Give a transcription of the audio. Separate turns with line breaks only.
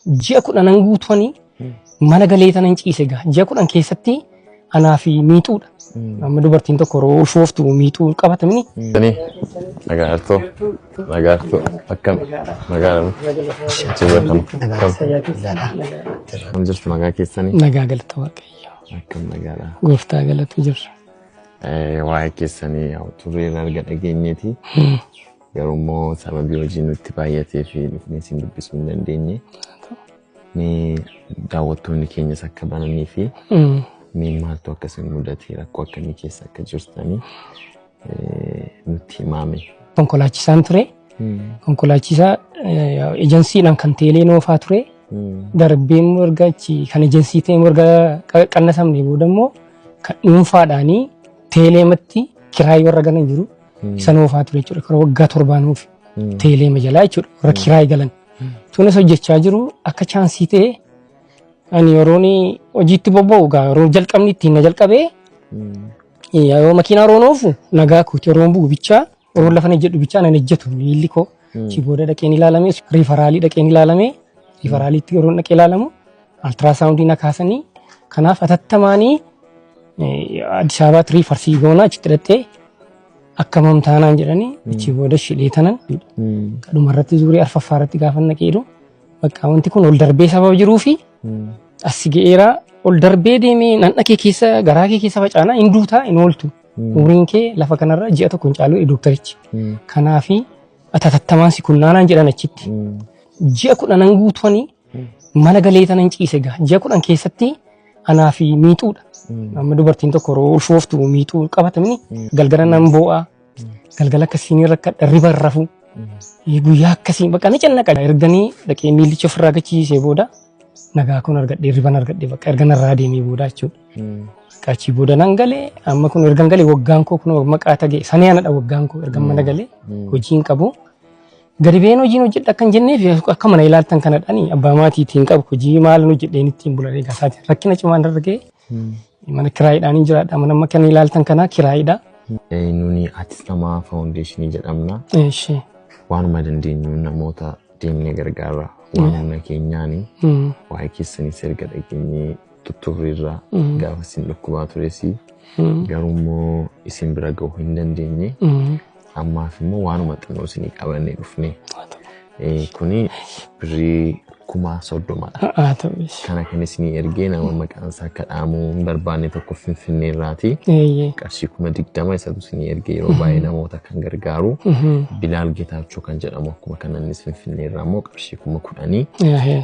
ji'a kudhan guutuuni mana galeetan hin ciise gaa ji'a kudhan keessatti anaa fi miixuudha. Amma dubartiin tokko yeroo shooftu miixuu qabatamini.
Nagaartoo akkam magaalaan kam jirtu nagaa keessanii?
Nagaa galata waaqayyo.
Akkam nagaadha.
Gooftaa galatu jirra.
Waa'ee keessanii tureen arga dhageenyeeti. Garuu immoo sababii hojii nutti baay'atee fi dhufnee isin dubbisuu hin dandeenye. Mee daawwattoonni keenyas akka bananii fi mee maaltu akkasiin mudatee rakkoo akkamii keessa akka jirtanii nutti himame.
Konkolaachisaan ture. Konkolaachisaa ejensiidhaan kan teelee noofaa ture. Darbeen mirga achi kan ejensii ta'e mirga qannasamne booda immoo kan dhuunfaadhaanii teeleematti kiraayii warra galan jiru. Isa noofaa ture jechuudha. Karaa waggaa 7 nuuf teelee majalaa jechuudha. Warra kiraayii galan. Tunis hojjechaa jiru akka chaansii ta'e ani yeroon hojiitti bobba'u gaa yeroo jalqabni ittiin na jalqabee yoo makiinaa yeroo noofu nagaa kuuti yeroo bu'u bichaa yeroo lafa na jedhu bichaa nan ejjetu miilli koo si booda dhaqeen ilaalamee riifaraalii dhaqeen ilaalamee riifaraaliitti yeroo dhaqee ilaalamu altiraasaawundii na kaasanii kanaaf atattamaanii Addis Ababaatti riifarsii goonaa achitti dhattee akka mamtaanaan jedhanii achi booda shidhee tanan kadhumarratti zuurii arfaffaarratti gaafa naqeedu bakka wanti kun ol darbee sababa jiruu fi asi ga'eera ol darbee deemee nanna keessa garaa keessa facaana hin duutaa hin ooltu umriin kee lafa kanarra ji'a tokko hin caalu doktarichi kanaafi atattamaan si kunnaanaan jedhan achitti ji'a 10 guutuuni mana galeetan hin ciise gaa ji'a 10 keessatti anaa fi miixuudha. Amma dubartiin tokko yeroo shooftu miixuu qabatamini galgala nan boo'a galgala akkasiin rakkadha riba rafu guyyaa akkasiin bakka ni cannaqa erganii dhaqee miillicha ofirraa gachiisee booda nagaa kun argadhee riban argadhee bakka erga narraa deemee booda jechuudha. Qaachii booda nan galee amma kun ergan galee waggaan koo kun maqaa tagee sanee anadha waggaan koo ergan mana galee hojiin qabu. Gadi been hojiin hojjedha akkan jenneef akka mana ilaaltan kanadhani abbaa maatiitiin qabu hojii maal hojjedheen ittiin bulan eegasaati rakkina cimaan dargee mana kiraayiidhaan hin jiraadha mana amma kan ilaaltan kana kiraayiidha.
Nuni Atisamaa Foundeeshinii jedhamna. Waanuma dandeenyu namoota deemnee gargaarra waan humna keenyaani waa'ee keessaniis erga dhageenyee tutturriirraa gaafa isin dhukkubaa turesi garuu immoo isin bira ga'uu hin dandeenye ammaaf immoo waanuma xinnoo isinii qabannee dhufne kuni birrii 30,000. Kana kan isinii ergee nama maqaan isaa akka dhaamuu hin barbaanne tokko Finfinneerraati. Qarshii 20,000 isatu isinii ergee yeroo baay'ee namoota kan gargaaru Bilaal Geetaachoo kan jedhamu akkuma kanannis Finfinneerraa immoo qarshii 10,000